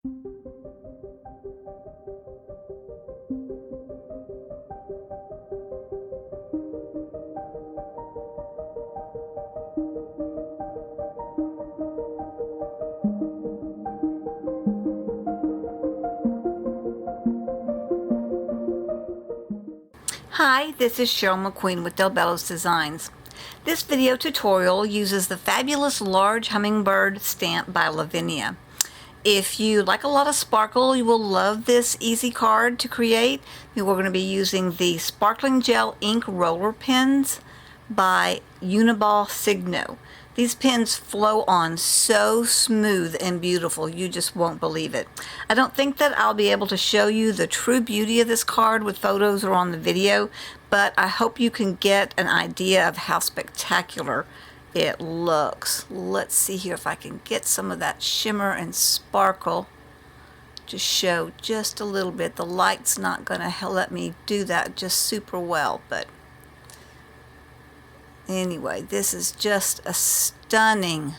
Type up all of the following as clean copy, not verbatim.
Hi, this is Cheryl McQueen with Bello's Designs. This video tutorial uses the fabulous large hummingbird stamp by Lavinia. If you like a lot of sparkle, you will love this easy card to create. We're going to be using the sparkling gel ink roller pens by Uni-ball Signo. These pens flow on so smooth and beautiful, you just won't believe it. I don't think that I'll be able to show you the true beauty of this card with photos or on the video, but I hope you can get an idea of how spectacular it looks. Let's see here if I can get some of that shimmer and sparkle to show just a little bit. The light's not going to let me do that just super well, but anyway, this is just a stunning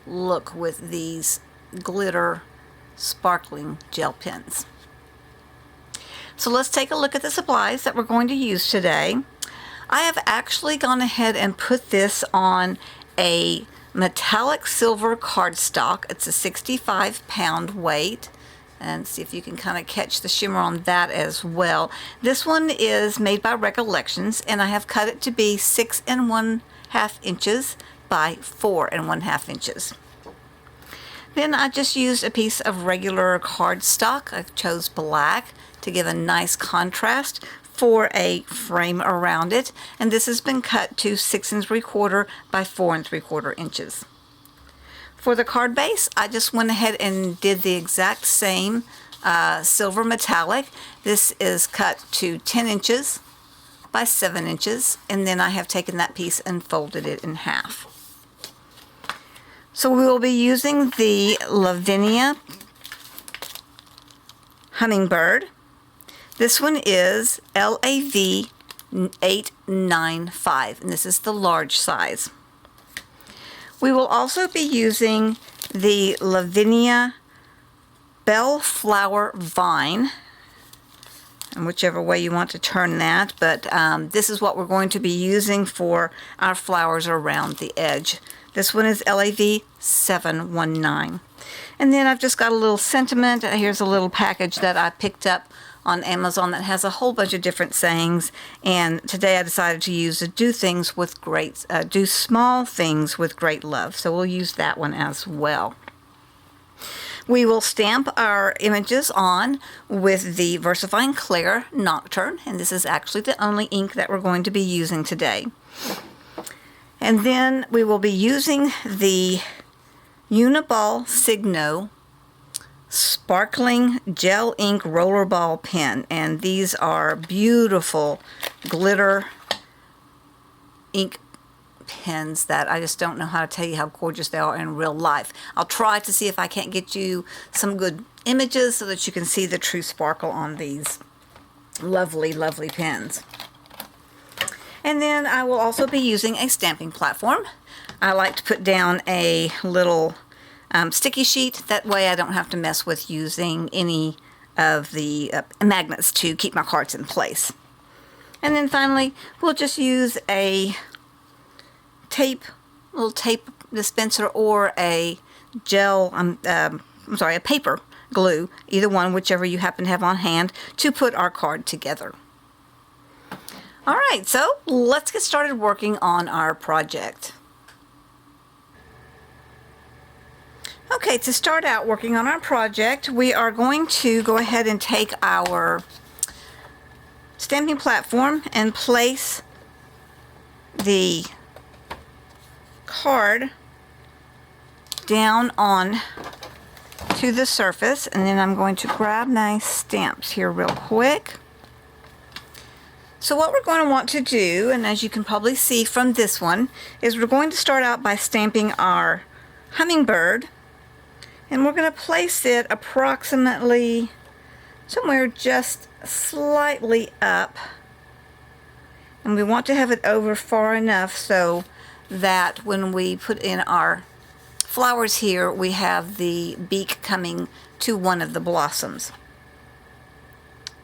look with these glitter sparkling gel pens. So let's take a look at the supplies that we're going to use today. I have actually gone ahead and put this on a metallic silver cardstock. It's a 65-pound weight. And see if you can kind of catch the shimmer on that as well. This one is made by Recollections, and I have cut it to be 6 1/2 inches by 4 1/2 inches. Then I just used a piece of regular cardstock. I chose black to give a nice contrast for a frame around it, and this has been cut to 6 3/4 by 4 3/4 inches. For the card base, I just went ahead and did the exact same silver metallic. This is cut to 10 inches by 7 inches, and then I have taken that piece and folded it in half. So we will be using the Lavinia Hummingbird. This one is LAV 895, and this is the large size. We will also be using the Lavinia Bellflower Vine, and whichever way you want to turn that, but this is what we're going to be using for our flowers around the edge. This one is LAV 719. And then I've just got a little sentiment. Here's a little package that I picked up on Amazon that has a whole bunch of different sayings, and today I decided to use do small things with great love, so we'll use that one as well. We will stamp our images on with the VersaFine Clair Nocturne, and this is actually the only ink that we're going to be using today. And then we will be using the Uni-ball Signo sparkling gel ink rollerball pen, and these are beautiful glitter ink pens that I just don't know how to tell you how gorgeous they are in real life. I'll try to see if I can't get you some good images so that you can see the true sparkle on these lovely, lovely pens. And then I will also be using a stamping platform. I like to put down a little sticky sheet. That way I don't have to mess with using any of the magnets to keep my cards in place. And then finally, we'll just use a little tape dispenser or a a paper glue, either one, whichever you happen to have on hand, to put our card together. All right, so let's get started working on our project. Okay, to start out working on our project, we are going to go ahead and take our stamping platform and place the card down on to the surface, and then I'm going to grab my stamps here real quick. So what we're going to want to do, and as you can probably see from this one, is we're going to start out by stamping our hummingbird, and we're going to place it approximately somewhere just slightly up, and we want to have it over far enough so that when we put in our flowers here, we have the beak coming to one of the blossoms.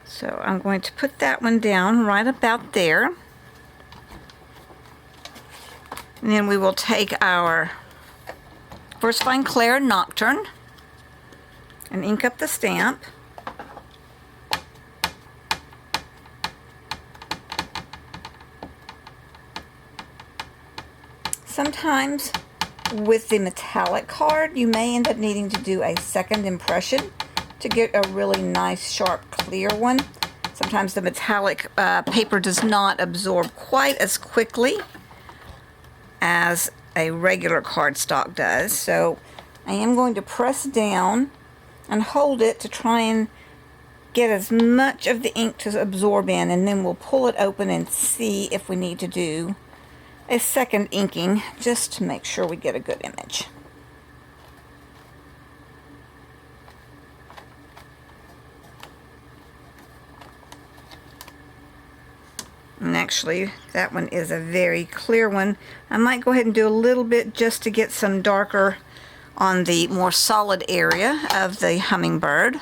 So I'm going to put that one down right about there. And then we will take our First Fine Clair Nocturne and ink up the stamp. Sometimes with the metallic card, you may end up needing to do a second impression to get a really nice, sharp, clear one. Sometimes the metallic paper does not absorb quite as quickly as a regular cardstock does. So I am going to press down and hold it to try and get as much of the ink to absorb in, and then we'll pull it open and see if we need to do a second inking just to make sure we get a good image. And actually, that one is a very clear one. I might go ahead and do a little bit just to get some darker on the more solid area of the Hummingbird.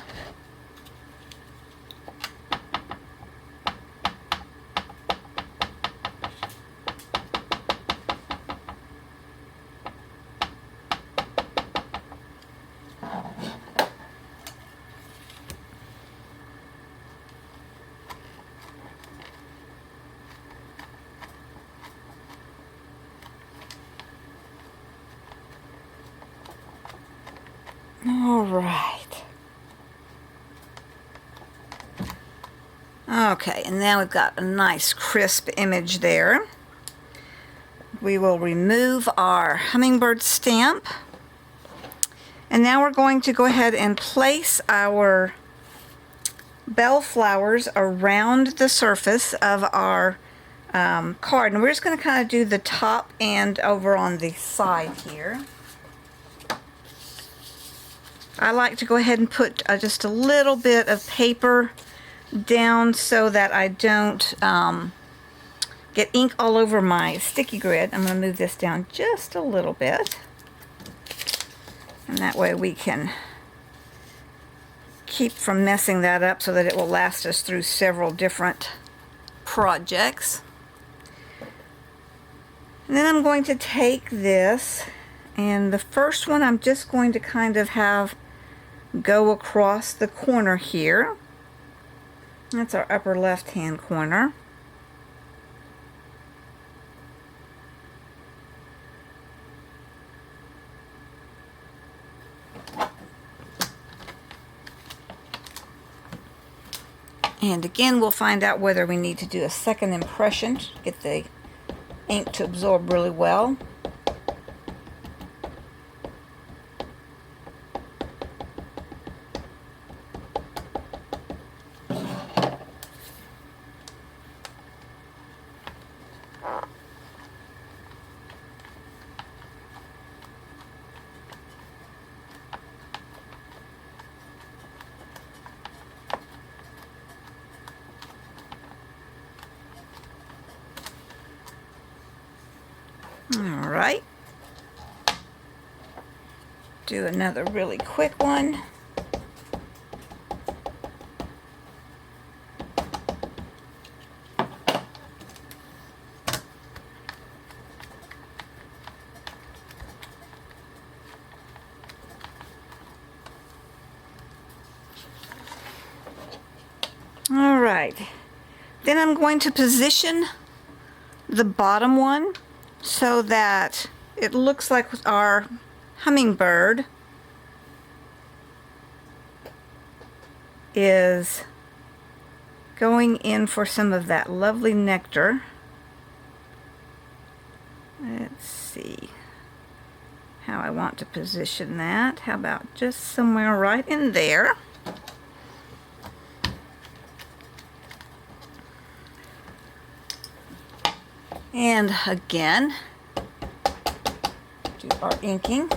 All right. Okay, and now we've got a nice crisp image there. We will remove our Hummingbird stamp. And now we're going to go ahead and place our bell flowers around the surface of our card. And we're just going to kind of do the top and over on the side here. I like to go ahead and put just a little bit of paper down so that I don't get ink all over my sticky grid. I'm going to move this down just a little bit. And that way we can keep from messing that up so that it will last us through several different projects. And then I'm going to take this, and the first one I'm just going to kind of have go across the corner here. That's our upper left hand corner. And again, we'll find out whether we need to do a second impression to get the ink to absorb really well. All right. Do another really quick one. All right. Then I'm going to position the bottom one so that it looks like our Hummingbird is going in for some of that lovely nectar. Let's see how I want to position that. How about just somewhere right in there? And again, do our inking.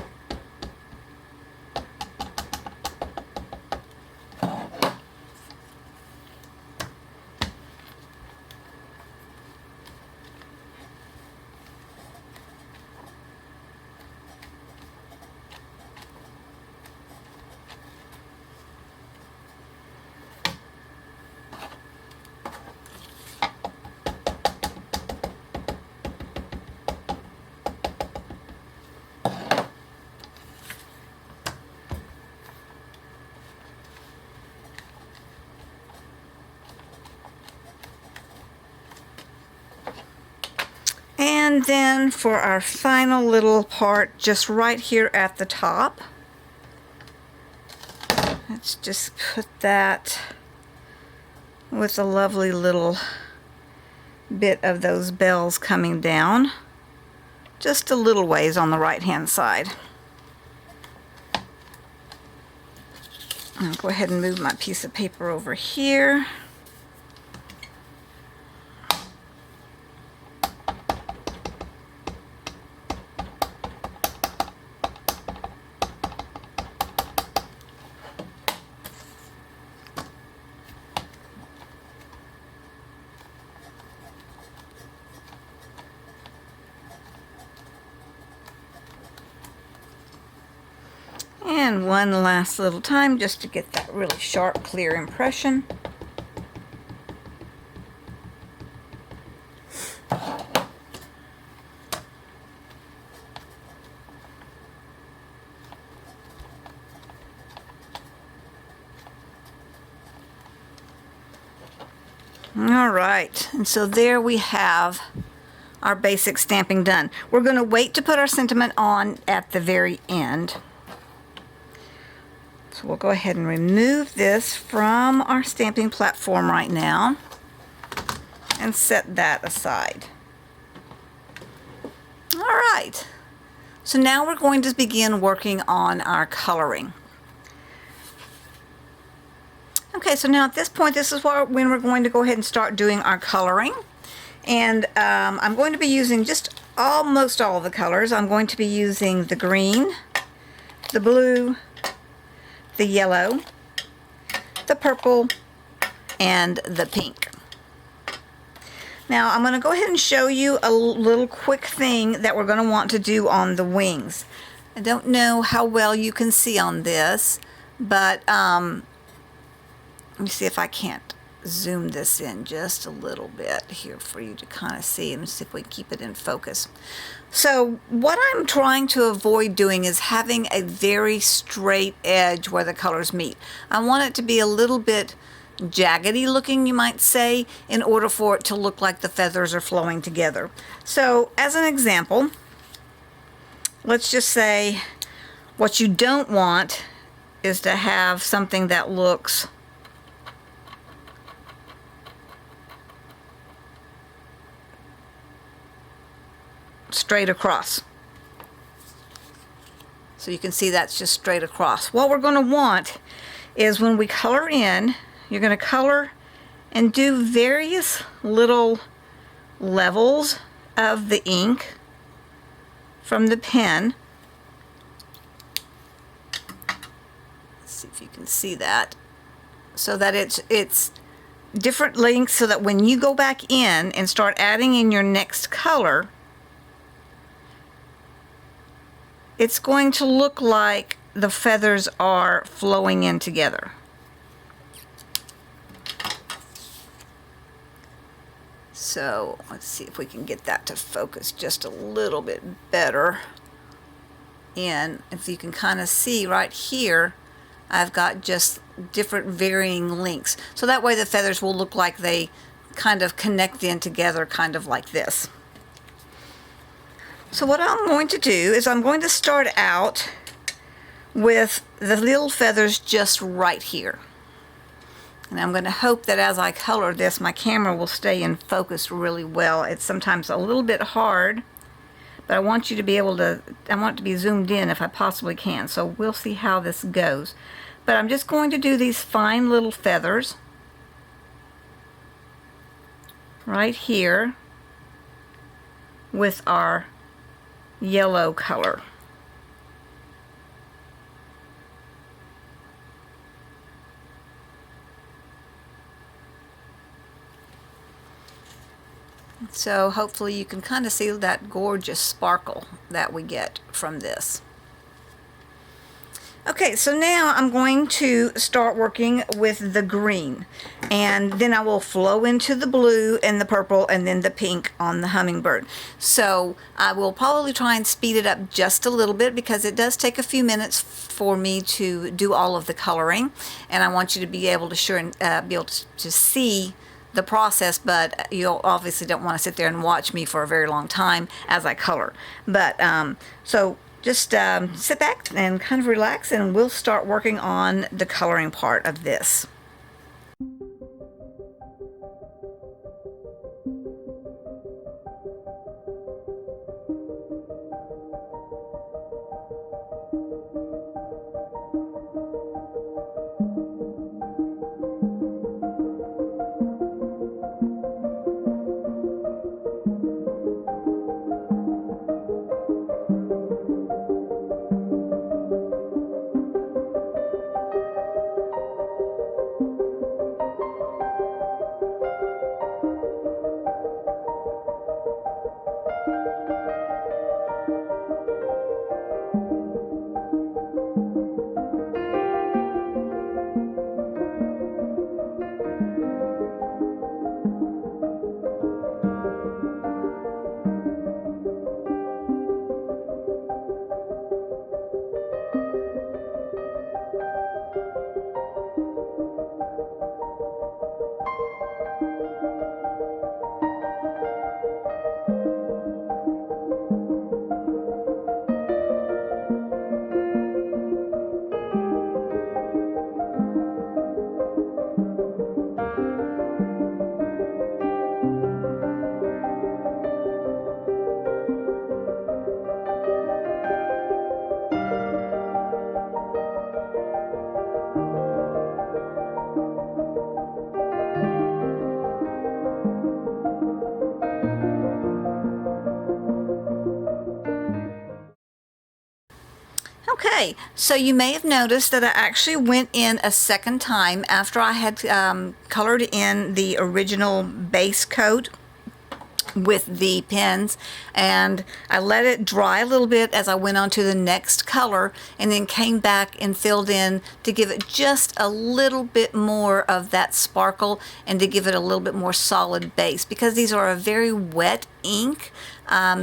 And then for our final little part, just right here at the top, let's just put that with a lovely little bit of those bells coming down, just a little ways on the right hand side. I'll go ahead and move my piece of paper over here. And one last little time just to get that really sharp, clear impression. All right, and so there we have our basic stamping done. We're going to wait to put our sentiment on at the very end. So we'll go ahead and remove this from our stamping platform right now and set that aside. All right, so now we're going to begin working on our coloring. Okay, so now at this point, this is when we're going to go ahead and start doing our coloring. And I'm going to be using just almost all of the colors. I'm going to be using the green, the blue, the yellow, the purple, and the pink. Now I'm going to go ahead and show you a little quick thing that we're going to want to do on the wings. I don't know how well you can see on this, but let me see if I can't zoom this in just a little bit here for you to kind of see and see if we keep it in focus. So what I'm trying to avoid doing is having a very straight edge where the colors meet. I want it to be a little bit jaggedy looking, you might say, in order for it to look like the feathers are flowing together. So as an example, let's just say what you don't want is to have something that looks straight across. So you can see that's just straight across. What we're going to want is when we color in, you're going to color and do various little levels of the ink from the pen. Let's see if you can see that. So that it's different lengths so that when you go back in and start adding in your next color, it's going to look like the feathers are flowing in together. So let's see if we can get that to focus just a little bit better. And if you can kind of see right here, I've got just different varying lengths. So that way the feathers will look like they kind of connect in together, kind of like this. So what I'm going to do is I'm going to start out with the little feathers just right here. And I'm going to hope that as I color this, my camera will stay in focus really well. It's sometimes a little bit hard, but I want you to be able to, I want it to be zoomed in if I possibly can. So we'll see how this goes. But I'm just going to do these fine little feathers right here with our yellow color. So hopefully you can kind of see that gorgeous sparkle that we get from this. Okay, so now I'm going to start working with the green, and then I will flow into the blue and the purple and then the pink on the Hummingbird. So I will probably try and speed it up just a little bit because it does take a few minutes for me to do all of the coloring, and I want you to be able to be able to see the process, but you obviously don't want to sit there and watch me for a very long time as I color. But so just sit back and kind of relax, and we'll start working on the coloring part of this. Okay, so you may have noticed that I actually went in a second time after I had colored in the original base coat with the pens, and I let it dry a little bit as I went on to the next color, and then came back and filled in to give it just a little bit more of that sparkle and to give it a little bit more solid base. Because these are a very wet ink,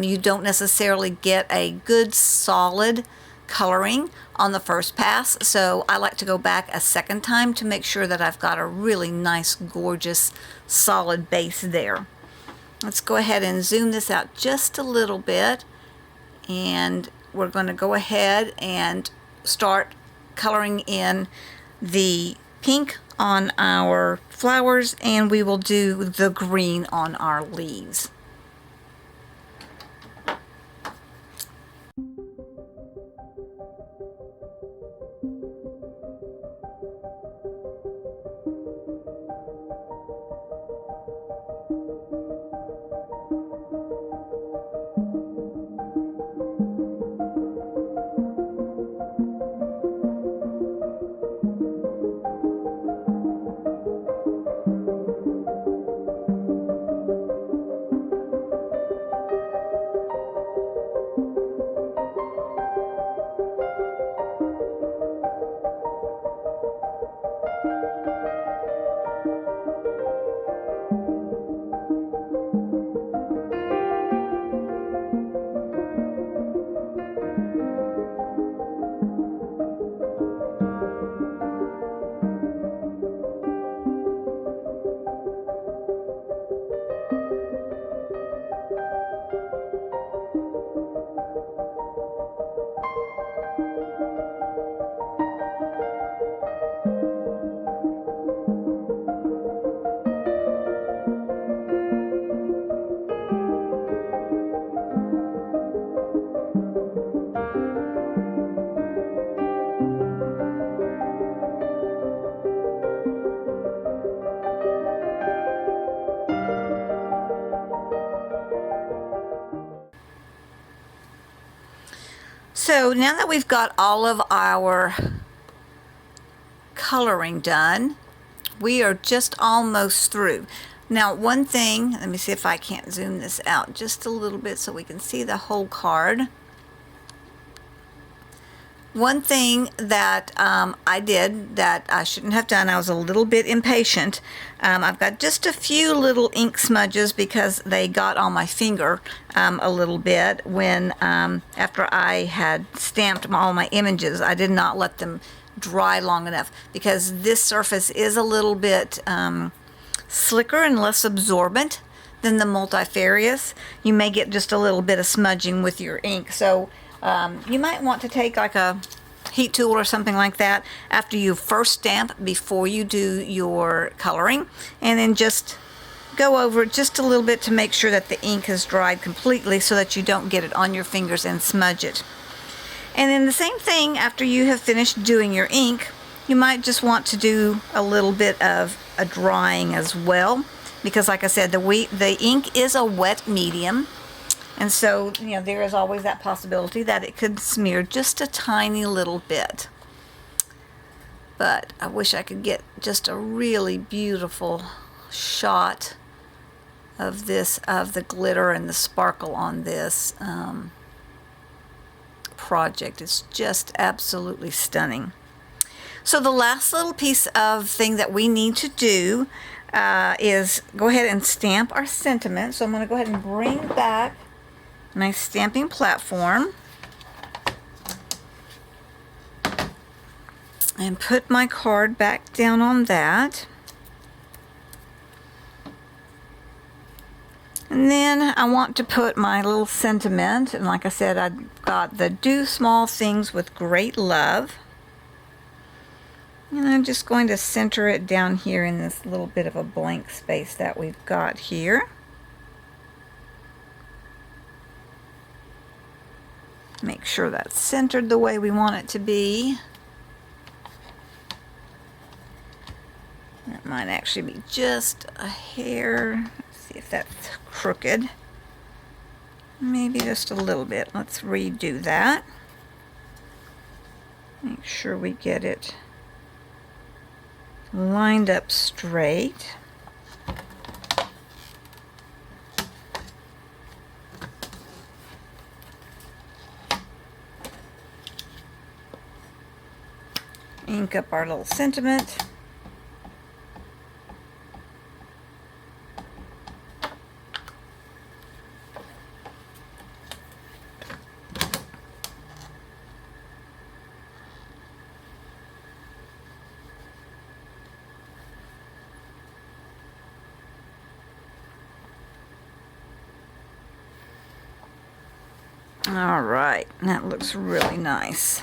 you don't necessarily get a good solid coloring on the first pass, so I like to go back a second time to make sure that I've got a really nice, gorgeous, solid base there. Let's go ahead and zoom this out just a little bit, and we're going to go ahead and start coloring in the pink on our flowers, and we will do the green on our leaves. So now that we've got all of our coloring done, we are just almost through. Now, one thing, let me see if I can't zoom this out just a little bit so we can see the whole card. One thing that I did that I shouldn't have done, I was a little bit impatient. I've got just a few little ink smudges because they got on my finger a little bit when after I had stamped all my images. I did not let them dry long enough because this surface is a little bit slicker and less absorbent than the multifarious, you may get just a little bit of smudging with your ink. So you might want to take like a heat tool or something like that after you first stamp before you do your coloring, and then just go over it just a little bit to make sure that the ink has dried completely so that you don't get it on your fingers and smudge it. And then the same thing after you have finished doing your ink, you might just want to do a little bit of a drying as well, because like I said, the ink is a wet medium, and so there is always that possibility that it could smear just a tiny little bit. But I wish I could get just a really beautiful shot of the glitter and the sparkle on this project. It's just absolutely stunning. So the last little piece of thing that we need to do is go ahead and stamp our sentiment. So I'm going to go ahead and bring back my stamping platform and put my card back down on that. And then I want to put my little sentiment, and like I said, I've got the do small things with great love. And I'm just going to center it down here in this little bit of a blank space that we've got here. Make sure that's centered the way we want it to be. That might actually be just a hair. Let's see if that's crooked. Maybe just a little bit. Let's redo that. Make sure we get it lined up straight. Ink up our little sentiment. All right, that looks really nice.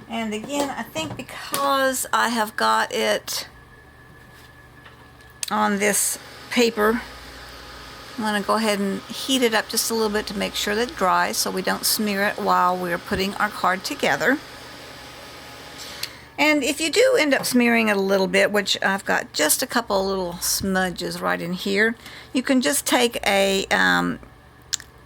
And again, I think because I have got it on this paper, I'm going to go ahead and heat it up just a little bit to make sure that it dries so we don't smear it while we're putting our card together. And if you do end up smearing it a little bit, which I've got just a couple little smudges right in here, you can just take a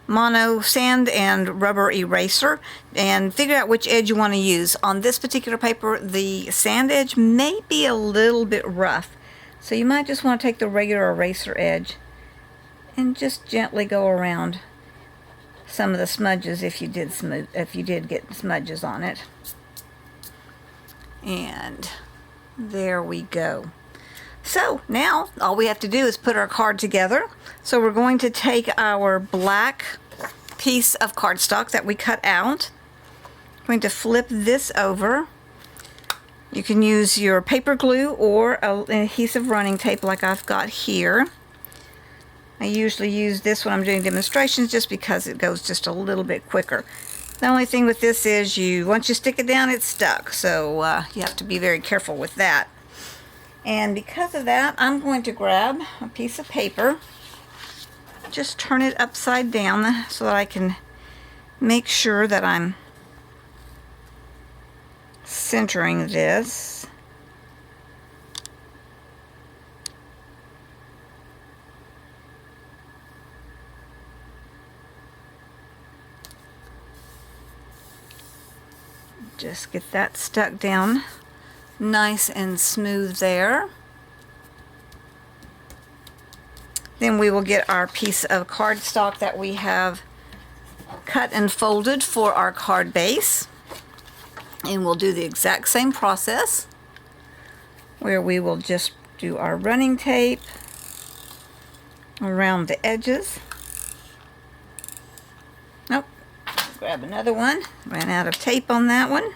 mono sand and rubber eraser and figure out which edge you want to use. On this particular paper, the sand edge may be a little bit rough, so you might just want to take the regular eraser edge and just gently go around some of the smudges if you did get smudges on it. And there we go. So now all we have to do is put our card together. So we're going to take our black piece of cardstock that we cut out. I'm going to flip this over. You can use your paper glue or an adhesive running tape like I've got here. I usually use this when I'm doing demonstrations just because it goes just a little bit quicker. The only thing with this is once you stick it down, it's stuck. So you have to be very careful with that. And because of that, I'm going to grab a piece of paper, just turn it upside down so that I can make sure that I'm centering this. Just get that stuck down nice and smooth there. Then we will get our piece of cardstock that we have cut and folded for our card base. And we'll do the exact same process where we will just do our running tape around the edges. Nope. Grab another one. Ran out of tape on that one.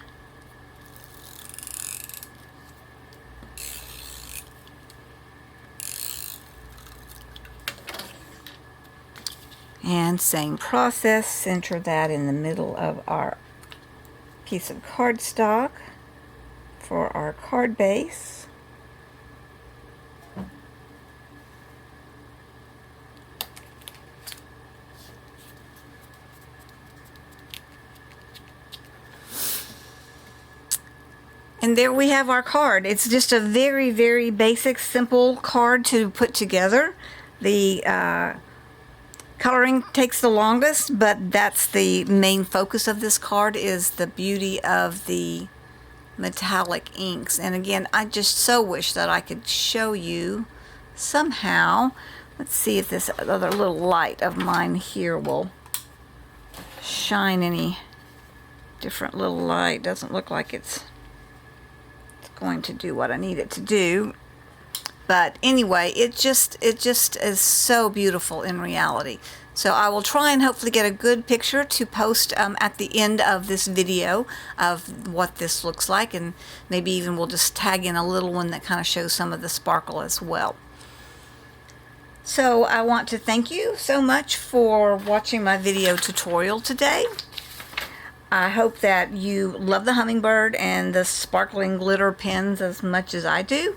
And same process, center that in the middle of our piece of cardstock for our card base. And there we have our card. It's just a very, very basic, simple card to put together. The coloring takes the longest, but that's the main focus of this card, is the beauty of the metallic inks. And again, I just so wish that I could show you somehow. Let's see if this other little light of mine here will shine any different little light. Doesn't look like it's going to do what I need it to do. But anyway, it just is so beautiful in reality. So I will try and hopefully get a good picture to post at the end of this video of what this looks like, and maybe even we'll just tag in a little one that kind of shows some of the sparkle as well. So I want to thank you so much for watching my video tutorial today. I hope that you love the Hummingbird and the sparkling glitter pens as much as I do.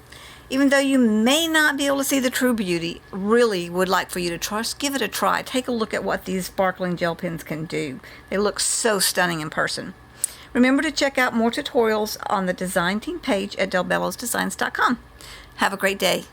Even though you may not be able to see the true beauty, really would like for you to trust, give it a try. Take a look at what these sparkling gel pens can do. They look so stunning in person. Remember to check out more tutorials on the design team page at delbellosdesigns.com. Have a great day.